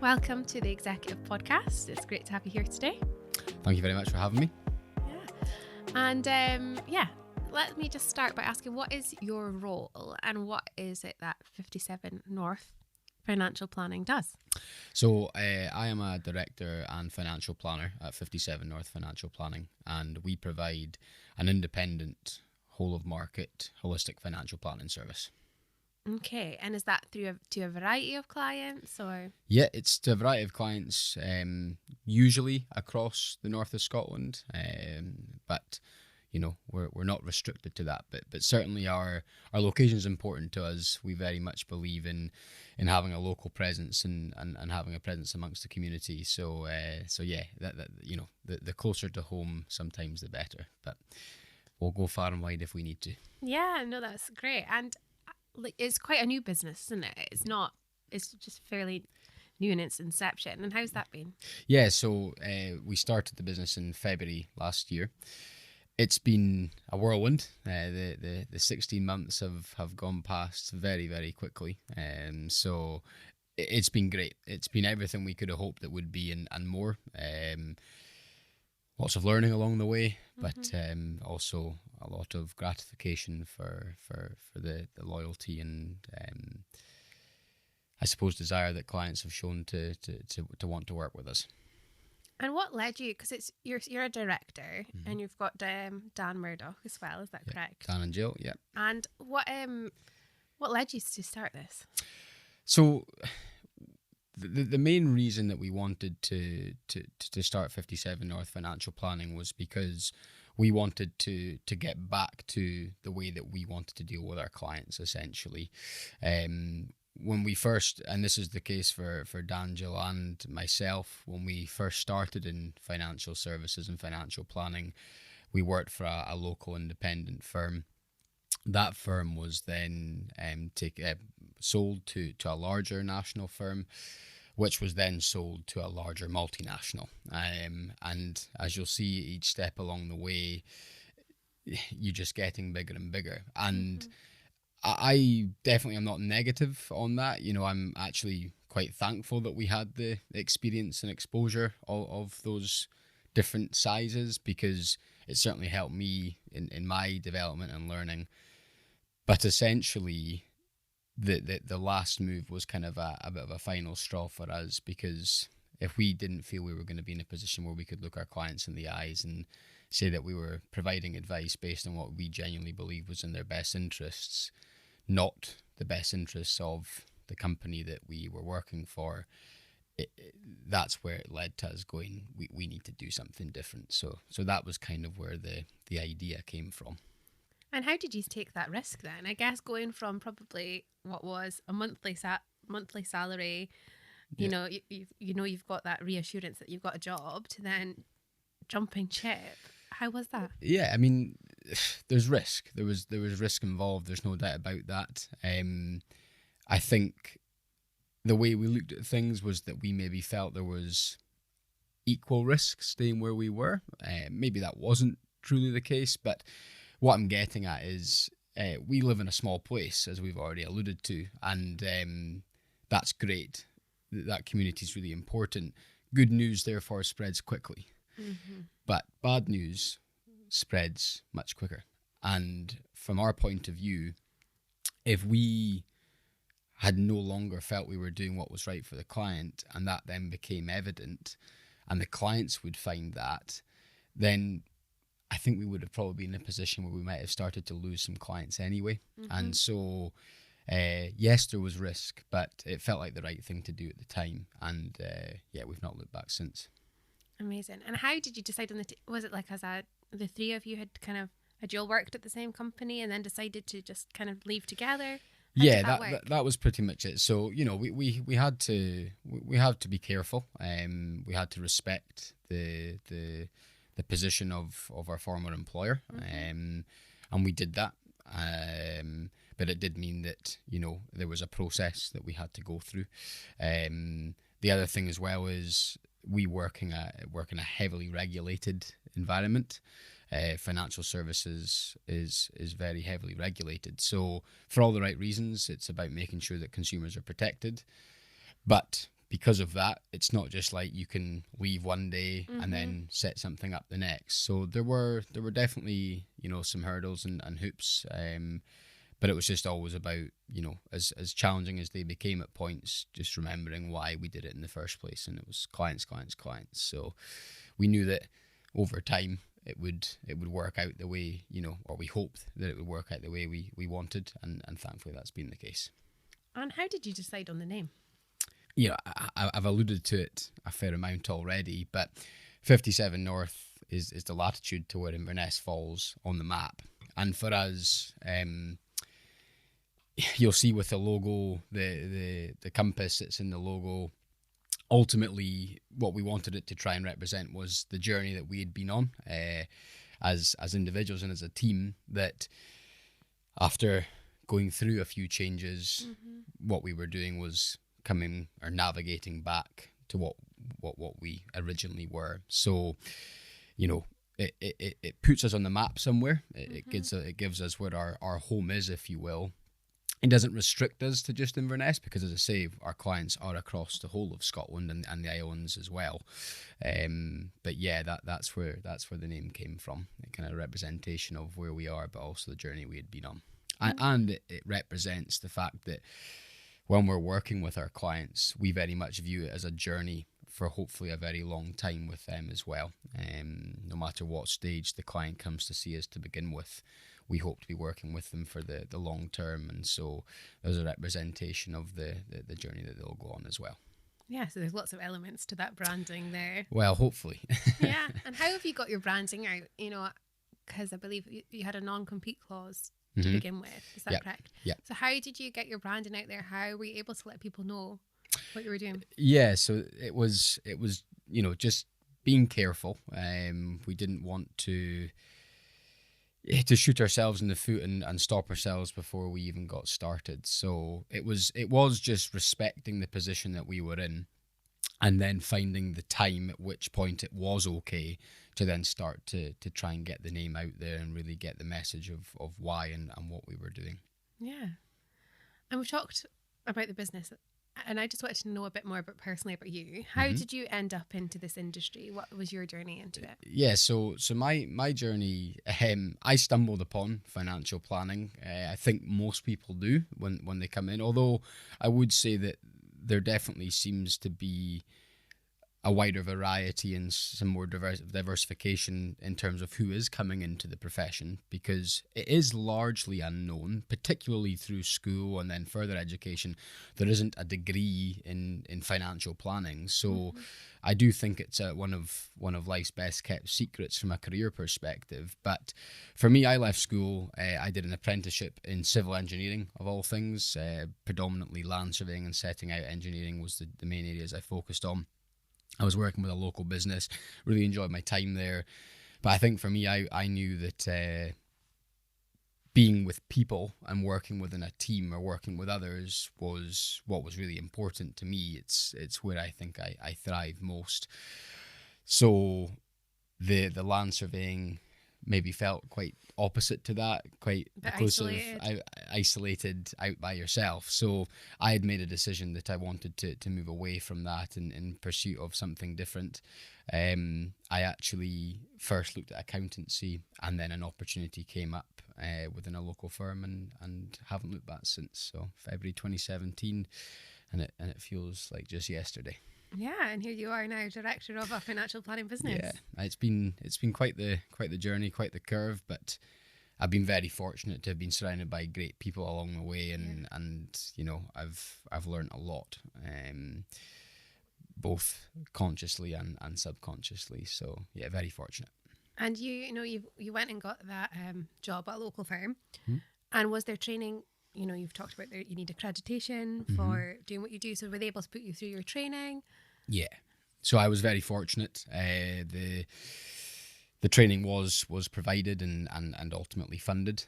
Welcome to the Executive Podcast. It's great to have you here today. Thank you very much for having me. And let me just start by asking, what is your role and what is it that 57 North Financial Planning does? So I am a director and financial planner at 57 North Financial Planning, and we provide an independent, whole-of-market, holistic financial planning service. Okay, and is that to a variety of clients or? Yeah, it's to a variety of clients, usually across the north of Scotland, but you know we're not restricted to that. But certainly our location is important to us. We very much believe in having a local presence and having a presence amongst the community. So yeah, that you know the closer to home sometimes the better. But we'll go far and wide if we need to. Yeah, no, that's great. And it's quite a new business, isn't it? It's just fairly new in its inception. And how's that been? Yeah, so we started the business in February last year. It's been a whirlwind. The 16 months have gone past very, very quickly. So it's been great. It's been everything we could have hoped it would be and more. Lots of learning along the way, but also a lot of gratification for the loyalty and I suppose desire that clients have shown to want to work with us. And what led you? Because you're a director and you've got Dan Murdoch as well. Is that correct? Dan and Jill, yeah. And what led you to start this? So the main reason that we wanted to start 57 North Financial Planning was because we wanted to get back to the way that we wanted to deal with our clients, essentially. When we first, and this is the case for Dan, Jill and myself, when we first started in financial services and financial planning, we worked for a local independent firm. That firm was then sold to a larger national firm, which was then sold to a larger multinational. And as you'll see each step along the way, you're just getting bigger and bigger. And I definitely am not negative on that. You know, I'm actually quite thankful that we had the experience and exposure of those different sizes, because it certainly helped me in my development and learning. But essentially, the last move was kind of a bit of a final straw for us, because if we didn't feel we were going to be in a position where we could look our clients in the eyes and say that we were providing advice based on what we genuinely believe was in their best interests, not the best interests of the company that we were working for, that's where it led to us going, we need to do something different. So that was kind of where the idea came from. And how did you take that risk then? I guess going from probably what was a monthly salary, you've got that reassurance that you've got a job, to then jumping ship. How was that? Yeah, I mean, there's risk. There was risk involved. There's no doubt about that. I think the way we looked at things was that we maybe felt there was equal risk staying where we were. Maybe that wasn't truly the case, but what I'm getting at is we live in a small place, as we've already alluded to, and that's great. That community is really important. Good news, therefore, spreads quickly. But bad news spreads much quicker. And from our point of view, if we had no longer felt we were doing what was right for the client, and that then became evident, and the clients would find that, then I think we would have probably been in a position where we might have started to lose some clients anyway. And so, yes, there was risk, but it felt like the right thing to do at the time. And we've not looked back since. Amazing. And how did you decide on was it like the three of you had you all worked at the same company and then decided to just kind of leave together? Yeah, that was pretty much it. So, you know, we had to be careful. We had to respect the position of our former employer, and we did that. But it did mean that, you know, there was a process that we had to go through. The other thing as well is we work in a heavily regulated environment. Financial services is very heavily regulated. So for all the right reasons, it's about making sure that consumers are protected. But because of that, it's not just like you can leave one day and then set something up the next. So there were definitely, you know, some hurdles and hoops, but it was just always about, you know, as challenging as they became at points, just remembering why we did it in the first place, and it was clients. So we knew that over time it would work out the way, you know, or we hoped that it would work out the way we wanted, and thankfully that's been the case. And how did you decide on the name? You know, I've alluded to it a fair amount already, but 57 North is the latitude to where Inverness falls on the map. And for us, you'll see with the logo, the compass that's in the logo, ultimately what we wanted it to try and represent was the journey that we had been on as individuals and as a team, that after going through a few changes, what we were doing was coming or navigating back to what we originally were. So, you know, it puts us on the map somewhere. It gives us where our home is, if you will. It doesn't restrict us to just Inverness, because, as I say, our clients are across the whole of Scotland and the islands as well. But yeah, that's where the name came from. A kind of representation of where we are, but also the journey we had been on. And it represents the fact that when we're working with our clients, we very much view it as a journey for hopefully a very long time with them as well. No matter what stage the client comes to see us to begin with, we hope to be working with them for the long term. And so there's a representation of the journey that they'll go on as well. Yeah, so there's lots of elements to that branding there. Well, hopefully. Yeah. And how have you got your branding out? You know, because I believe you had a non-compete clause to begin with. Is that correct? Yeah. So how did you get your branding out there? How were you able to let people know what you were doing? Yeah, so it was, you know, just being careful. We didn't want to shoot ourselves in the foot and stop ourselves before we even got started. So it was just respecting the position that we were in, and then finding the time at which point it was okay to then start to try and get the name out there and really get the message of why and what we were doing. Yeah. And we've talked about the business, and I just wanted to know a bit more personally about you. How did you end up into this industry? What was your journey into it? Yeah, so my journey, I stumbled upon financial planning. I think most people do when they come in, although I would say that there definitely seems to be a wider variety and some more diversification in terms of who is coming into the profession, because it is largely unknown, particularly through school and then further education. There isn't a degree in financial planning. So I do think it's one of life's best kept secrets from a career perspective. But for me, I left school. I did an apprenticeship in civil engineering, of all things. Predominantly land surveying and setting out engineering was the main areas I focused on. I was working with a local business, really enjoyed my time there. But I think for me, I knew that being with people and working within a team or working with others was what was really important to me. It's where I think I thrive most. So the land surveying maybe felt quite opposite to that, quite reclusive, isolated out by yourself. So I had made a decision that I wanted to move away from that in pursuit of something different. I actually first looked at accountancy, and then an opportunity came up within a local firm, and haven't looked back since. So February 2017, and it feels like just yesterday. Yeah, and here you are now, director of a financial planning business. Yeah, it's been quite the journey, quite the curve, but I've been very fortunate to have been surrounded by great people along the way, and you know, I've learned a lot, both consciously and subconsciously. So yeah, very fortunate. And you went and got that job at a local firm, and was there training? You know, you've talked about that you need accreditation for doing what you do. So were they able to put you through your training? Yeah. So I was very fortunate. The training was provided and ultimately funded.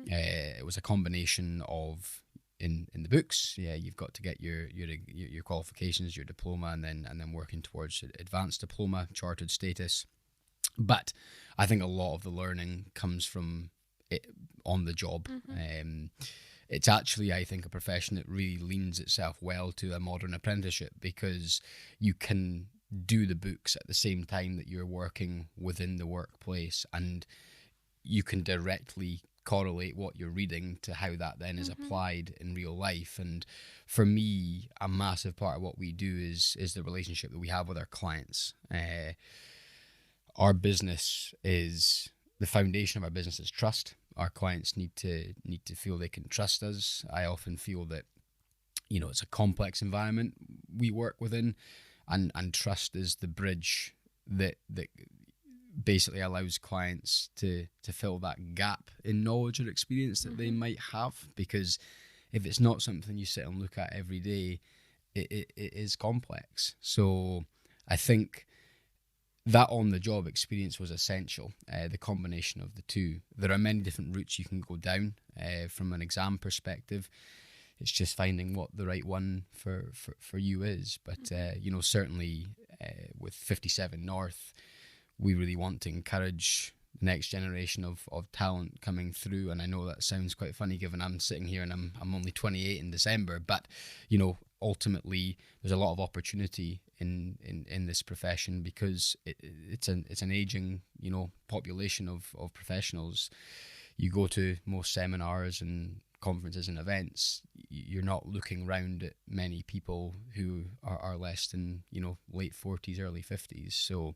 It was a combination of in the books. Yeah, you've got to get your qualifications, your diploma, and then working towards advanced diploma, chartered status. But I think a lot of the learning comes from it on the job. it's actually, I think, a profession that really leans itself well to a modern apprenticeship, because you can do the books at the same time that you're working within the workplace, and you can directly correlate what you're reading to how that then is applied in real life. And for me, a massive part of what we do is the relationship that we have with our clients. Our business is, the foundation of our business is trust. Our clients need to feel they can trust us. I often feel that, it's a complex environment we work within, and trust is the bridge that basically allows clients to fill that gap in knowledge or experience that they might have. Because if it's not something you sit and look at every day, it is complex. So I think that on-the-job experience was essential, the combination of the two. There are many different routes you can go down from an exam perspective. It's just finding what the right one for you is. But, certainly with 57 North, we really want to encourage the next generation of talent coming through. And I know that sounds quite funny given I'm sitting here and I'm only 28 in December, but, ultimately there's a lot of opportunity in this profession, because it's an aging, population of professionals. You go to most seminars and conferences and events, you're not looking around at many people who are less than, late 40s, early 50s. So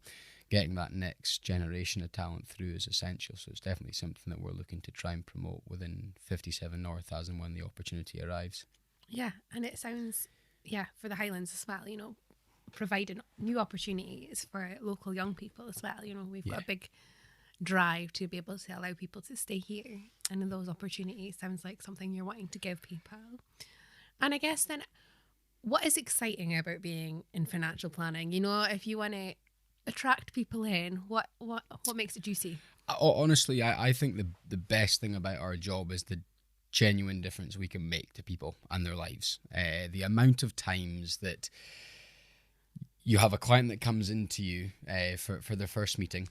getting that next generation of talent through is essential. So it's definitely something that we're looking to try and promote within 57 North as and when the opportunity arrives. Yeah, and it sounds, for the Highlands as well, providing new opportunities for local young people as well. We've got a big drive to be able to allow people to stay here, and in those opportunities sounds like something you're wanting to give people. And I guess then, what is exciting about being in financial planning? If you want to attract people in, what makes it juicy? Honestly, I think the best thing about our job is the genuine difference we can make to people and their lives. The amount of times that you have a client that comes into you for their first meeting,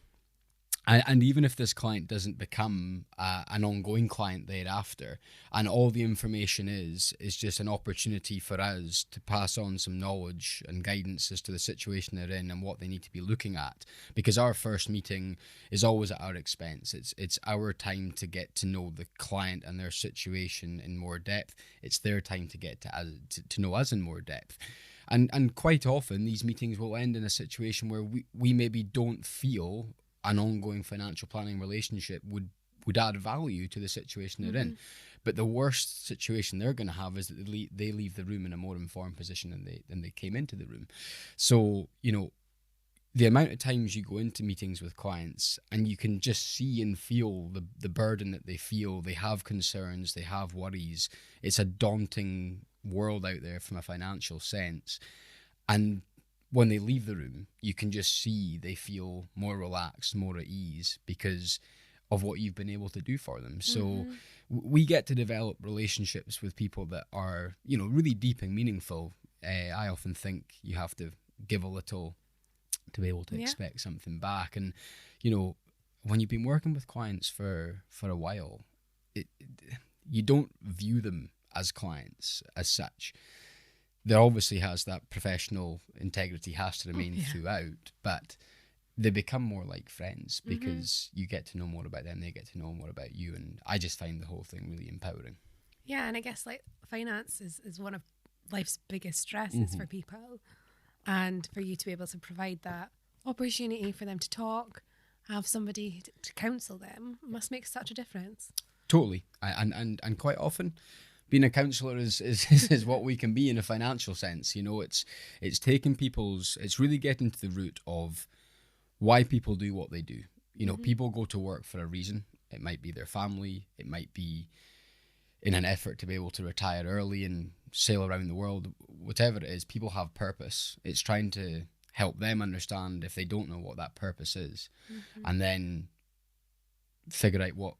and even if this client doesn't become an ongoing client thereafter, and all the information is just an opportunity for us to pass on some knowledge and guidance as to the situation they're in and what they need to be looking at, because our first meeting is always at our expense. It's our time to get to know the client and their situation in more depth. It's their time to get to know us in more depth. And quite often these meetings will end in a situation where we maybe don't feel an ongoing financial planning relationship would add value to the situation they're in. But the worst situation they're going to have is that they leave the room in a more informed position than they came into the room. So, the amount of times you go into meetings with clients and you can just see and feel the burden that they feel. They have concerns, they have worries. It's a daunting world out there from a financial sense. And when they leave the room, you can just see they feel more relaxed, more at ease because of what you've been able to do for them. So we get to develop relationships with people that are, really deep and meaningful. I often think you have to give a little to be able to expect something back. And, when you've been working with clients for a while, you don't view them as clients as such. There obviously has that professional integrity has to remain throughout, but they become more like friends because you get to know more about them, they get to know more about you, and I just find the whole thing really empowering. Yeah, and I guess finance is one of life's biggest stresses for people, and for you to be able to provide that opportunity for them to talk, have somebody to counsel them, must make such a difference. Totally, and quite often, being a counsellor is what we can be in a financial sense. It's taking it's really getting to the root of why people do what they do. People go to work for a reason. It might be their family. It might be in an effort to be able to retire early and sail around the world. Whatever it is, people have purpose. It's trying to help them understand if they don't know what that purpose is, and then figure out what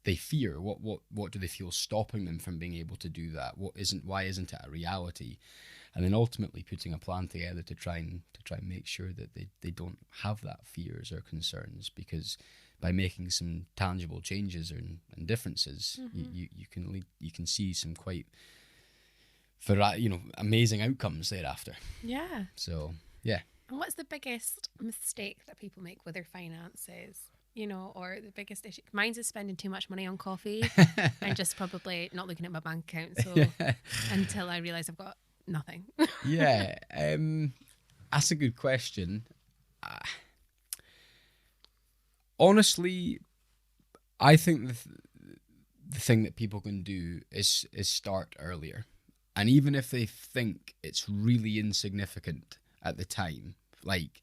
they fear, what do they feel stopping them from being able to do that, why isn't it a reality, and then ultimately putting a plan together to try and make sure that they don't have that fears or concerns, because by making some tangible changes and differences, you can see some quite amazing outcomes thereafter. Yeah. So yeah. And what's the biggest mistake that people make with their finances? Or the biggest issue? Mine's is spending too much money on coffee and just probably not looking at my bank account. So until I realise I've got nothing. Yeah, that's a good question. Honestly, I think the thing that people can do is start earlier. And even if they think it's really insignificant at the time, like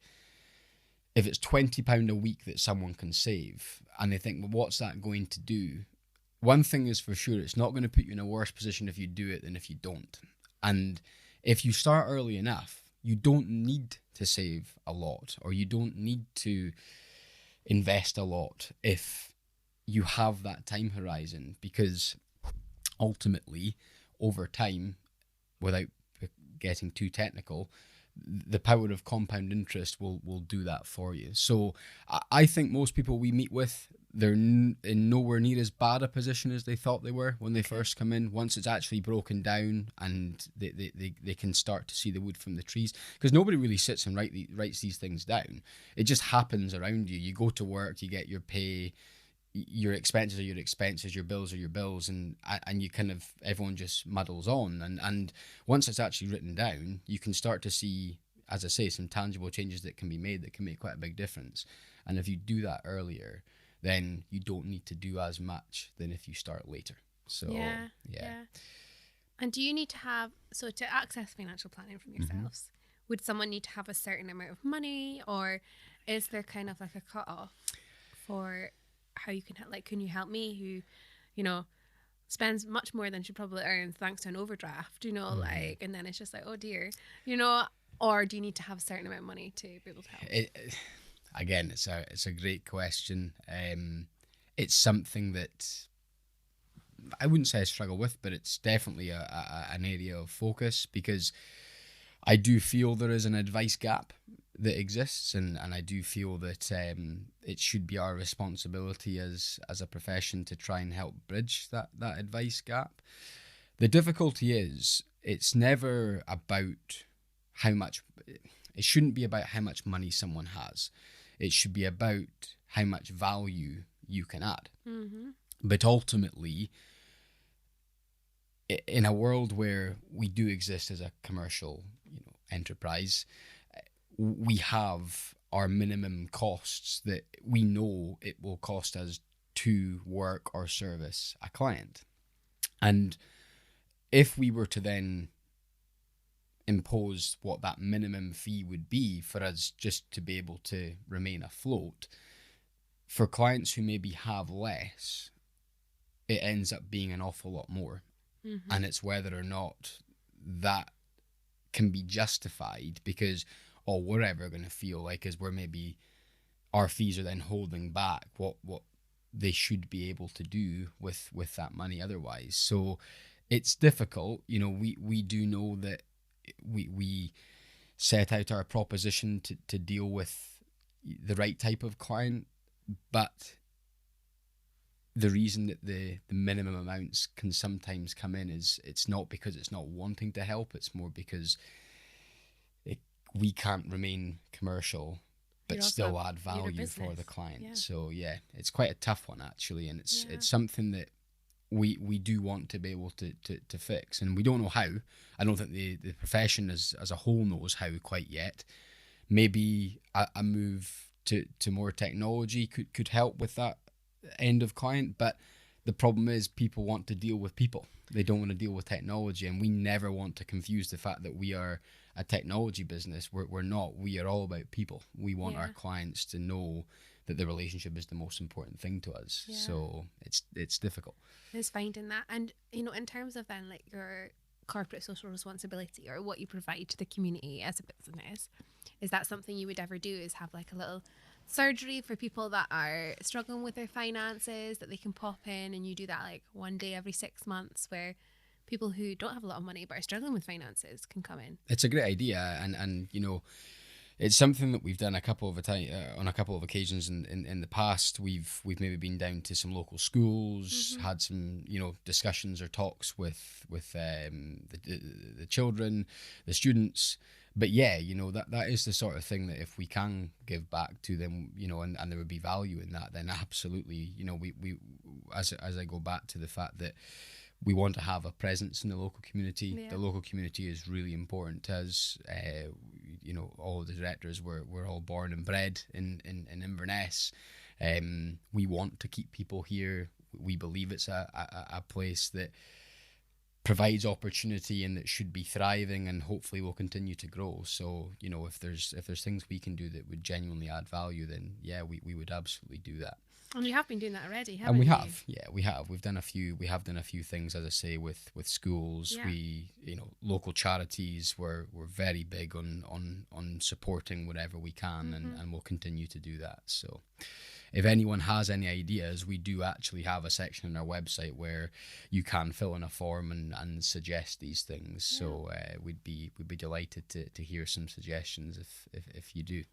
if it's £20 a week that someone can save and they think, well, what's that going to do? One thing is for sure, it's not going to put you in a worse position if you do it than if you don't. And if you start early enough, you don't need to save a lot, or you don't need to invest a lot if you have that time horizon, because ultimately, over time, without getting too technical, the power of compound interest will do that for you. So I think most people we meet with, they're in nowhere near as bad a position as they thought they were when they first come in. Once it's actually broken down and they can start to see the wood from the trees, because nobody really sits and writes these things down. It just happens around you. You go to work, you get your pay, your expenses are your expenses, your bills are your bills, and you kind of, everyone just muddles on. And once it's actually written down, you can start to see, as I say, some tangible changes that can be made that can make quite a big difference. And if you do that earlier, then you don't need to do as much than if you start later. So yeah. And do you need to have, so to access financial planning from yourselves, would someone need to have a certain amount of money, or is there kind of like a cutoff for how you can help? Like, can you help me who, spends much more than she probably earns thanks to an overdraft, like, and then it's just like, oh dear, or do you need to have a certain amount of money to be able to help? Again, it's a great question. It's something that I wouldn't say I struggle with, but it's definitely an area of focus, because I do feel there is an advice gap that exists, and I do feel that it should be our responsibility as a profession to try and help bridge that advice gap. The difficulty is, it's never about how much, it shouldn't be about how much money someone has. It should be about how much value you can add. But ultimately, in a world where we do exist as a commercial enterprise, we have our minimum costs that we know it will cost us to work or service a client. And if we were to then impose what that minimum fee would be for us just to be able to remain afloat, for clients who maybe have less, it ends up being an awful lot more. And it's whether or not that can be justified, because we're ever going to feel like as we're maybe, our fees are then holding back what they should be able to do with that money otherwise. So it's difficult. We do know that we set out our proposition to deal with the right type of client, but the reason that the minimum amounts can sometimes come in is, it's not because it's not wanting to help, it's more because we can't remain commercial but still add value for the client. Yeah. So yeah, it's quite a tough one actually, and it's something that we do want to be able to fix, and we don't know how. I don't think the profession as a whole knows how quite yet. Maybe a move to more technology could help with that end of client, but the problem is people want to deal with people. They don't want to deal with technology, and we never want to confuse the fact that we are a technology business. We're not. We are all about people. We want our clients to know that the relationship is the most important thing to us. Yeah. So it's difficult. It's finding that, and in terms of then like your corporate social responsibility or what you provide to the community as a business, is that something you would ever do? Is have like a little surgery for people that are struggling with their finances that they can pop in, and you do that like one day every 6 months, where people who don't have a lot of money but are struggling with finances can come in? It's a great idea, and it's something that we've done a couple of on a couple of occasions in the past. We've maybe been down to some local schools, had some discussions or talks with the children, the students. But yeah, that is the sort of thing that if we can give back to them, and there would be value in that, then absolutely, we as I go back to the fact that we want to have a presence in the local community. Yeah. The local community is really important to us. All of the directors we're all born and bred in Inverness. We want to keep people here. We believe it's a place that provides opportunity and that should be thriving, and hopefully will continue to grow. So if there's things we can do that would genuinely add value, then yeah, we would absolutely do that. And you have been doing that already, haven't and we you? have, yeah, we have. We have done a few things, as I say, with schools. Yeah. We, local charities. We're very big on supporting whatever we can, and we'll continue to do that. So, if anyone has any ideas, we do actually have a section on our website where you can fill in a form and suggest these things. Yeah. So we'd be delighted to hear some suggestions if you do.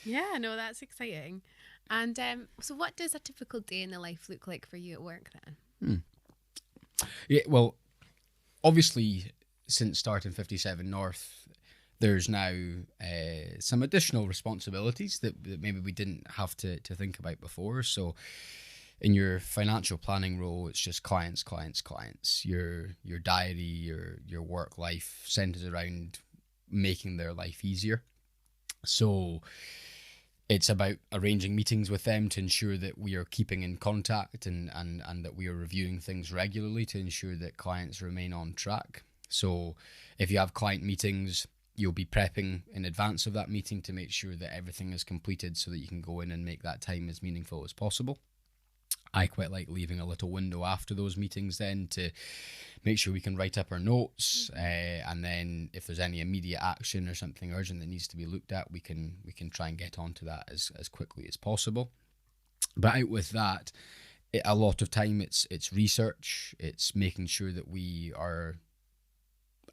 Yeah, no, that's exciting. And so what does a typical day in the life look like for you at work then? Yeah, well, obviously, since starting 57 North, there's now some additional responsibilities that maybe we didn't have to think about before. So in your financial planning role, it's just clients. Your diary, your work life centers around making their life easier. So it's about arranging meetings with them to ensure that we are keeping in contact and that we are reviewing things regularly to ensure that clients remain on track. So if you have client meetings, you'll be prepping in advance of that meeting to make sure that everything is completed so that you can go in and make that time as meaningful as possible. I quite like leaving a little window after those meetings then to make sure we can write up our notes, and then if there's any immediate action or something urgent that needs to be looked at, we can try and get onto that as quickly as possible. But out with that, a lot of time it's research, it's making sure that we are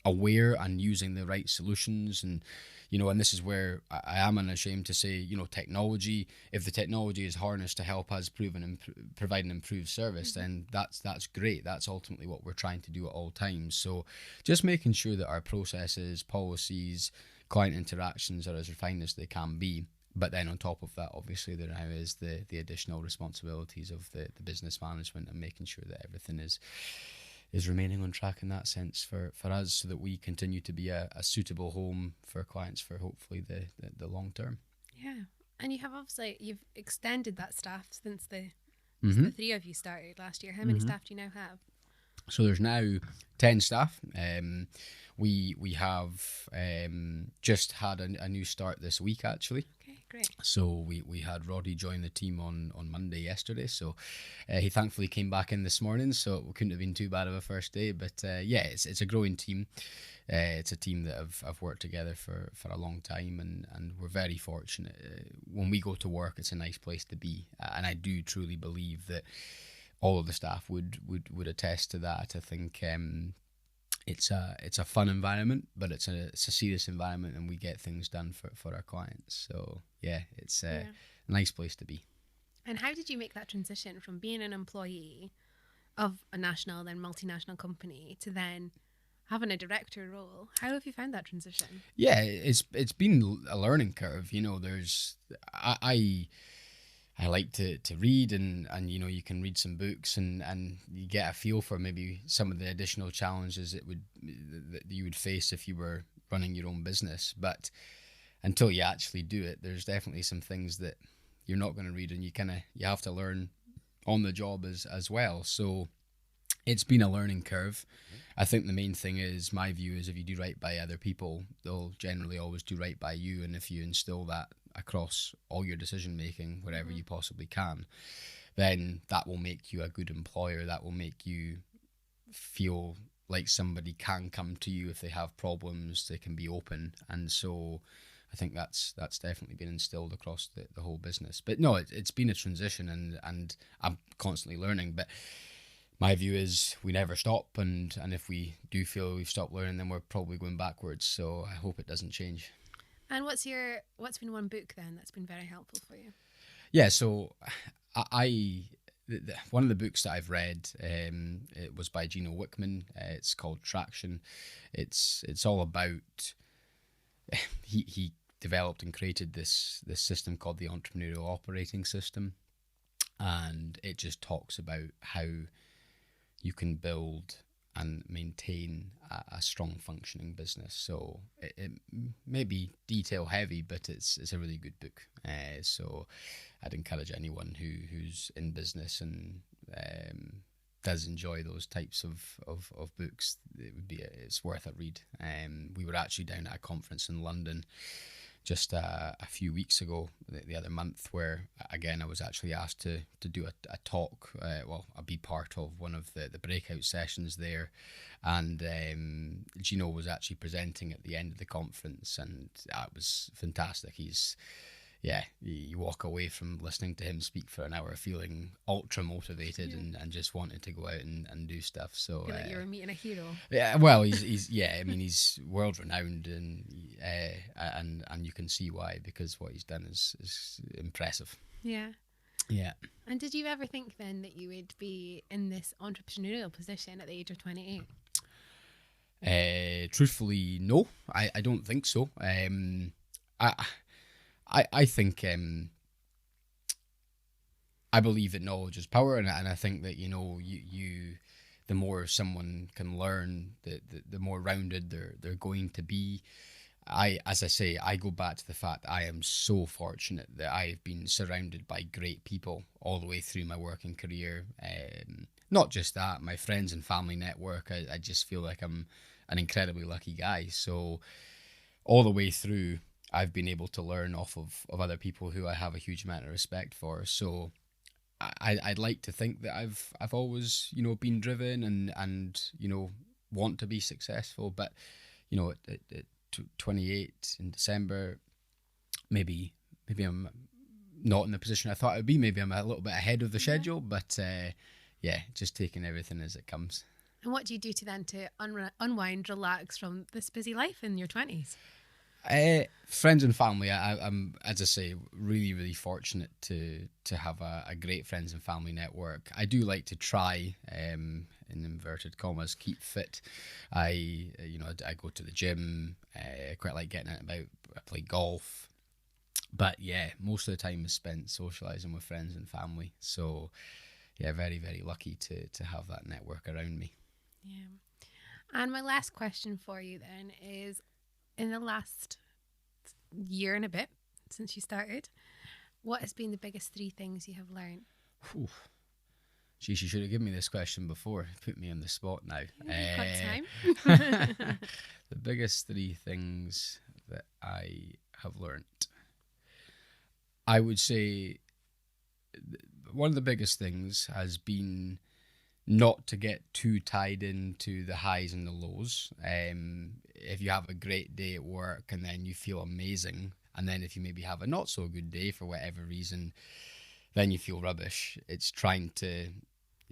aware and using the right solutions, and and this is where I am unashamed to say, technology, if the technology is harnessed to help us provide an improved service, then that's great. That's ultimately what we're trying to do at all times. So just making sure that our processes, policies, client interactions are as refined as they can be. But then on top of that, obviously, there now is the additional responsibilities of the business management and making sure that everything is remaining on track in that sense for us, so that we continue to be a suitable home for clients for hopefully the long term. Yeah. And you have you've extended that staff since the three of you started last year. How many staff do you now have? So there's now 10 staff. We have just had a new start this week, actually. Okay, great. So we had Roddy join the team on Monday yesterday. So he thankfully came back in this morning, so it couldn't have been too bad of a first day. But yeah, it's a growing team. It's a team that have worked together for a long time, and we're very fortunate. When we go to work, it's a nice place to be. And I do truly believe that all of the staff would attest to that. I think it's a fun environment, but it's a serious environment, and we get things done for our clients. So yeah, it's a nice place to be. And how did you make that transition from being an employee of a national, then multinational company, to then having a director role? How have you found that transition? Yeah, it's been a learning curve. I like to read, and you can read some books and you get a feel for maybe some of the additional challenges that you would face if you were running your own business. But until you actually do it, there's definitely some things that you're not going to read, and you have to learn on the job as well. So it's been a learning curve. I think the main thing is, my view is, if you do right by other people, they'll generally always do right by you. And if you instill that across all your decision making wherever you possibly can, then that will make you a good employer. That will make you feel like somebody can come to you if they have problems. They can be open. And so I think that's definitely been instilled across the whole business. But no, it's been a transition, and I'm constantly learning. But my view is, we never stop, and if we do feel we've stopped learning, then we're probably going backwards. So I hope it doesn't change. And what's been one book then that's been very helpful for you? Yeah, so one of the books that I've read, it was by Gino Wickman. It's called Traction. It's all about he developed and created this system called the entrepreneurial operating system, and it just talks about how you can build and maintain a strong functioning business. So it may be detail heavy, but it's a really good book. So I'd encourage anyone who's in business and does enjoy those types of books. It's worth a read. We were actually down at a conference in London just a few weeks ago, the other month, where again I was actually asked to do a talk. I'll be part of one of the breakout sessions there, and Gino was actually presenting at the end of the conference, and that was fantastic. You walk away from listening to him speak for an hour feeling ultra motivated and just wanting to go out and do stuff. So I feel like you were meeting a hero. Yeah, well, he's he's world renowned, and you can see why, because what he's done is impressive. Yeah. Yeah. And did you ever think then that you would be in this entrepreneurial position at the age of 28? Truthfully, no, I don't think so. I think I believe that knowledge is power, and I think that you the more someone can learn, the more rounded they're going to be. As I say, I go back to the fact that I am so fortunate that I've been surrounded by great people all the way through my working career. Not just that, my friends and family network. I just feel like I'm an incredibly lucky guy. So all the way through, I've been able to learn off of other people who I have a huge amount of respect for. So I'd like to think that I've always been driven and want to be successful. But at 28 in December, maybe I'm not in the position I thought I'd be. Maybe I'm a little bit ahead of the schedule. But just taking everything as it comes. And what do you do to unwind, relax from this busy life in your 20s? Friends and family. I'm, as I say, really, really fortunate to have a great friends and family network. I do like to try, in inverted commas, keep fit. I go to the gym. I quite like getting out and about. I play golf. But yeah, most of the time is spent socialising with friends and family. So yeah, very, very lucky to have that network around me. Yeah. And my last question for you then is, in the last year and a bit since you started, what has been the biggest 3 things you have learned? Geez, you should have given me this question before. Put me on the spot now. Got time. The biggest 3 things that I have learned. I would say one of the biggest things has been not to get too tied into the highs and the lows. If you have a great day at work and then you feel amazing, and then if you maybe have a not so good day for whatever reason, then you feel rubbish. It's trying to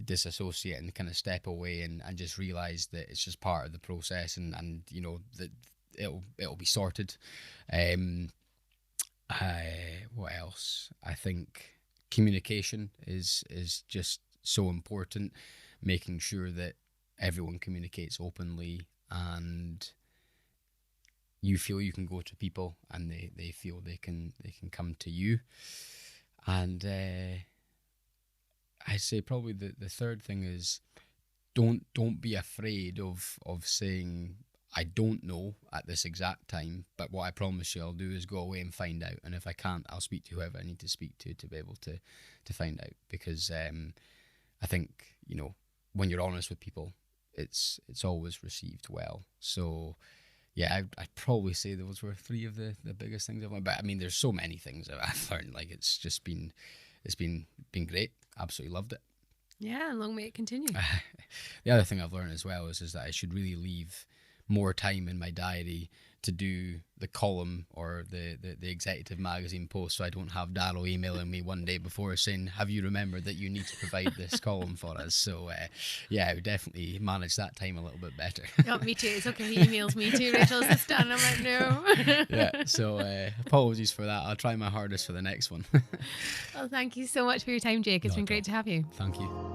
disassociate and kind of step away and just realize that it's just part of the process, and that it'll be sorted. What else? I think communication is just so important. Making sure that everyone communicates openly, and you feel you can go to people and they feel they can come to you. And I say probably the third thing is don't be afraid of saying I don't know at this exact time, but what I promise you I'll do is go away and find out, and if I can't, I'll speak to whoever I need to speak to be able to find out. Because I think when you're honest with people, it's always received well. So yeah, I'd probably say those were 3 of the biggest things I've learned. But I mean, there's so many things that I've learned. Like, it's just been great. Absolutely loved it. Yeah, and long may it continue. The other thing I've learned as well is that I should really leave more time in my diary to do the column or the executive magazine post, so I don't have Darryl emailing me one day before saying, have you remembered that you need to provide this column for us? So I would definitely manage that time a little bit better. Oh, me too. It's okay, he emails me too, Rachel, it's done. I'm like, no. Yeah, so apologies for that. I'll try my hardest for the next one. Well, thank you so much for your time, Jake. It's been great to have you. Thank you.